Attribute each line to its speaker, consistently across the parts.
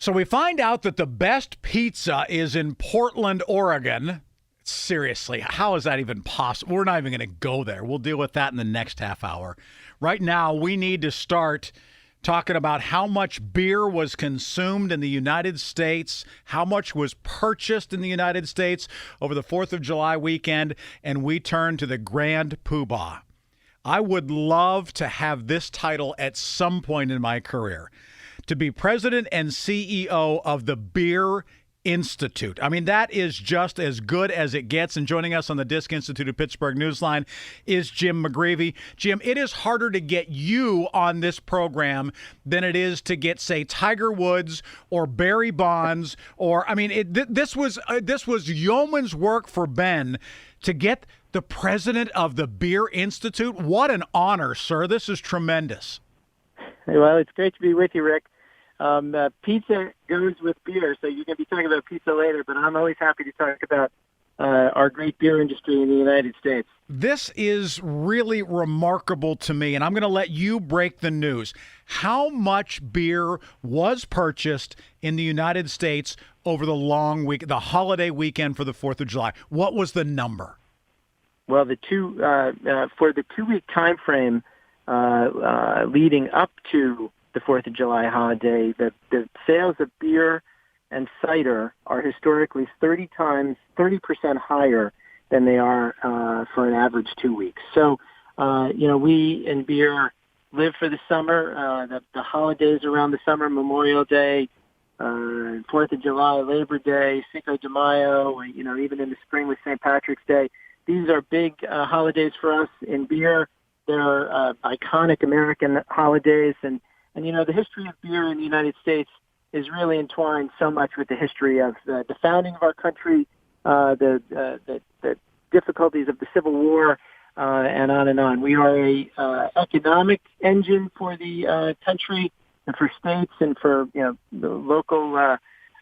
Speaker 1: So we find out that the best pizza is in Portland, Oregon. Seriously, how is that even possible? We're not even going to go there. We'll deal with that in the next half hour. Right now, we need to start talking about how much beer was consumed in the United States, how much was purchased in the United States over the 4th of July weekend, and we turn to the Grand Poobah. I would love to have this title at some point in my career, to be president and CEO of the Beer Institute. I mean, that is just as good as it gets. And joining us on the Disc Institute of Pittsburgh Newsline is Jim McGreevy. Jim, it is harder to get you on this program than it is to get, say, Tiger Woods or Barry Bonds or, I mean, this was yeoman's work for Ben to get the president of the Beer Institute. What an honor, sir. This is tremendous.
Speaker 2: Well, it's great to be with you, Rick. Pizza goes with beer, so you're going to be talking about pizza later, but I'm always happy to talk about our great beer industry in the United States.
Speaker 1: This is really remarkable to me, and I'm going to let you break the news. How much beer was purchased in the United States over the long week, the holiday weekend for the 4th of July? What was the number?
Speaker 2: Well, for the 2-week time frame leading up to the 4th of July holiday, the sales of beer and cider are historically 30% higher than they are for an average 2 weeks. So, we in beer live for the summer, the holidays around the summer, Memorial Day, 4th of July, Labor Day, Cinco de Mayo, even in the spring with St. Patrick's Day. These are big holidays for us in beer. They're iconic American holidays, and the history of beer in the United States is really entwined so much with the history of the founding of our country, the difficulties of the Civil War, and on and on. We are a economic engine for the country and for states and for the local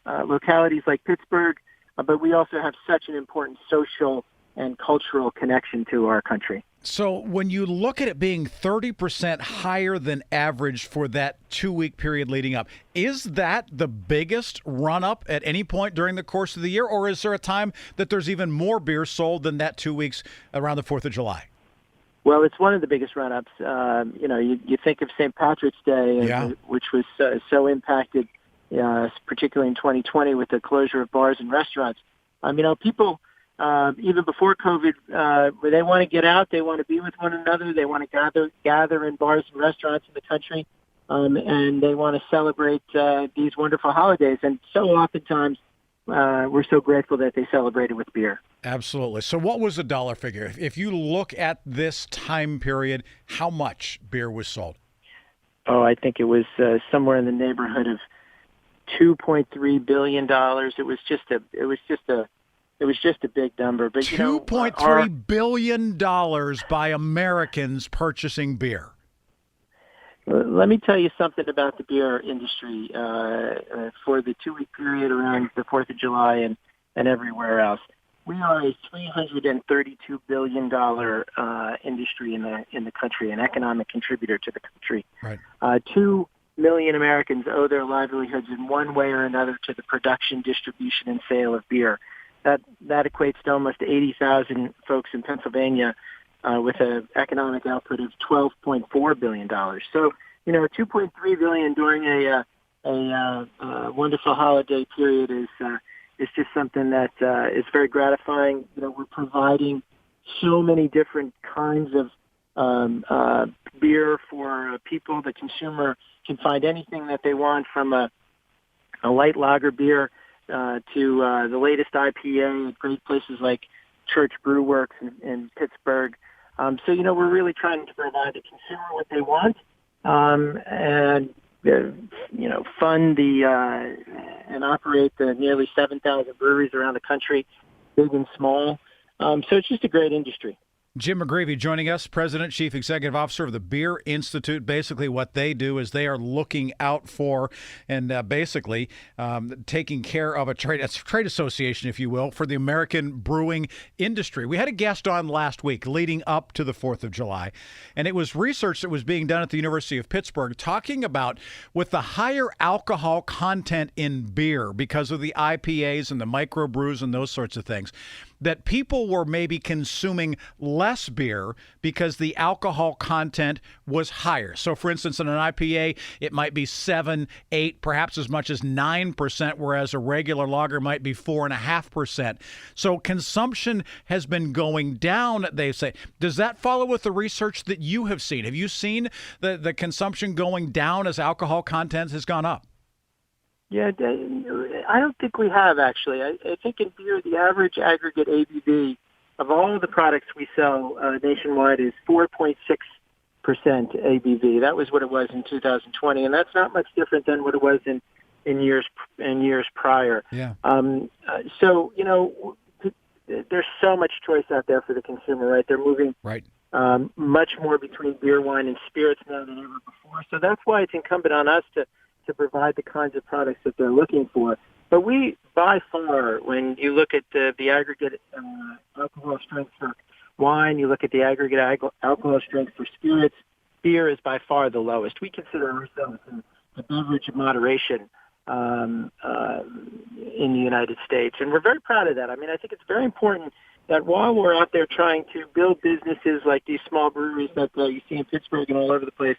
Speaker 2: localities like Pittsburgh, but we also have such an important social and cultural connection to our country.
Speaker 1: So when you look at it being 30% higher than average for that 2-week period leading up, is that the biggest run-up at any point during the course of the year, or is there a time that there's even more beer sold than that 2 weeks around the 4th of July?
Speaker 2: Well, it's one of the biggest run-ups. You think of St. Patrick's Day, which was so impacted, particularly in 2020 with the closure of bars and restaurants. People... even before COVID, where they want to get out, they want to be with one another, they want to gather in bars and restaurants in the country, and they want to celebrate these wonderful holidays. And so oftentimes, we're so grateful that they celebrated with beer.
Speaker 1: Absolutely. So what was the dollar figure? If you look at this time period, how much beer was sold?
Speaker 2: Oh, I think it was somewhere in the neighborhood of $2.3 billion. It was just a big number. But
Speaker 1: $2.3 billion by Americans purchasing beer.
Speaker 2: Let me tell you something about the beer industry for the 2-week period around the 4th of July and everywhere else. We are a $332 billion industry in the country, an economic contributor to the country.
Speaker 1: Right.
Speaker 2: 2 million Americans owe their livelihoods in one way or another to the production, distribution, and sale of beer. That equates to almost 80,000 folks in Pennsylvania with an economic output of $12.4 billion. So, $2.3 billion during a wonderful holiday period is just something that is very gratifying. We're providing so many different kinds of beer for people. The consumer can find anything that they want, from a light lager beer to the latest IPA at great places like Church Brew Works in Pittsburgh. So, we're really trying to provide the consumer what they want, and, fund and operate the nearly 7,000 breweries around the country, big and small. So it's just a great industry.
Speaker 1: Jim McGreevy joining us, President, Chief Executive Officer of the Beer Institute. Basically, what they do is they are looking out for and basically taking care of a trade association, if you will, for the American brewing industry. We had a guest on last week leading up to the 4th of July, and it was research that was being done at the University of Pittsburgh talking about with the higher alcohol content in beer because of the IPAs and the microbrews and those sorts of things, that people were maybe consuming less beer because the alcohol content was higher. So, for instance, in an IPA, it might be 7, 8, perhaps as much as 9%, whereas a regular lager might be 4.5%. So consumption has been going down, they say. Does that follow with the research that you have seen? Have you seen the consumption going down as alcohol content has gone up?
Speaker 2: Yeah, I don't think we have, actually. I think in beer, the average aggregate ABV of all of the products we sell nationwide is 4.6% ABV. That was what it was in 2020, and that's not much different than what it was in years prior.
Speaker 1: Yeah.
Speaker 2: So, there's so much choice out there for the consumer, right? They're moving much more between beer, wine, and spirits now than ever before. So that's why it's incumbent on us to provide the kinds of products that they're looking for. But we, by far, when you look at the aggregate alcohol strength for wine, you look at the aggregate alcohol strength for spirits, beer is by far the lowest. We consider ourselves a beverage of moderation in the United States, and we're very proud of that. I mean, I think it's very important that while we're out there trying to build businesses like these small breweries that you see in Pittsburgh and all over the place,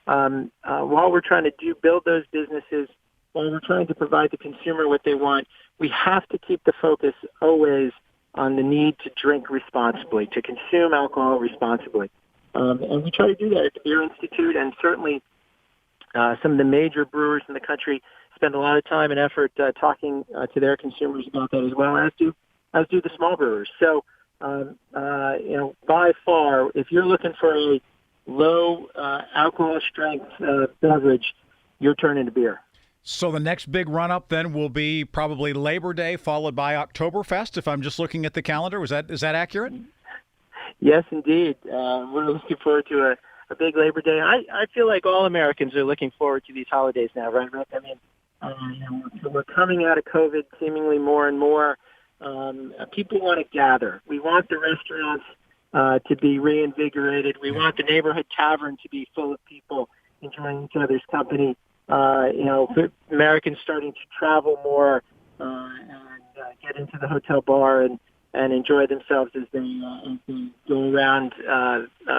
Speaker 2: while we're trying to build those businesses, while we're trying to provide the consumer what they want, we have to keep the focus always on the need to drink responsibly, to consume alcohol responsibly. And we try to do that at the Beer Institute, and certainly some of the major brewers in the country spend a lot of time and effort talking to their consumers about that as well, as do the small brewers. So, by far, if you're looking for a low alcohol strength beverage, you're turning to beer.
Speaker 1: So the next big run-up then will be probably Labor Day, followed by Oktoberfest, if I'm just looking at the calendar. Is that accurate?
Speaker 2: Yes, indeed. We're looking forward to a big Labor Day. I feel like all Americans are looking forward to these holidays now, right, Rick? I mean, we're coming out of COVID seemingly more and more. People want to gather. We want the restaurants to be reinvigorated. We want the neighborhood tavern to be full of people enjoying each other's company. Americans starting to travel more and get into the hotel bar and enjoy themselves as they go around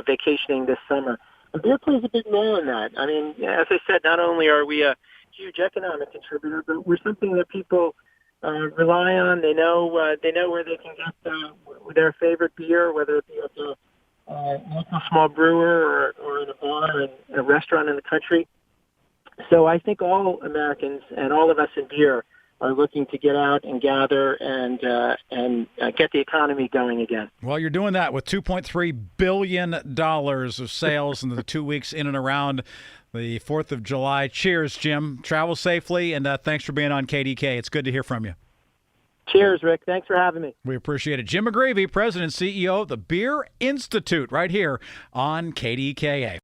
Speaker 2: vacationing this summer. And beer plays a big role in that. I mean, as I said, not only are we a huge economic contributor, but we're something that people rely on. They know where they can get their favorite beer, whether it be at a local small brewer or in a bar in a restaurant in the country. So I think all Americans and all of us in beer are looking to get out and gather and get the economy going again.
Speaker 1: Well, you're doing that with $2.3 billion of sales in the 2 weeks in and around the 4th of July. Cheers, Jim. Travel safely, and thanks for being on KDK. It's good to hear from you.
Speaker 2: Cheers, Rick. Thanks for having me.
Speaker 1: We appreciate it. Jim McGreevy, President and CEO of the Beer Institute, right here on KDKA.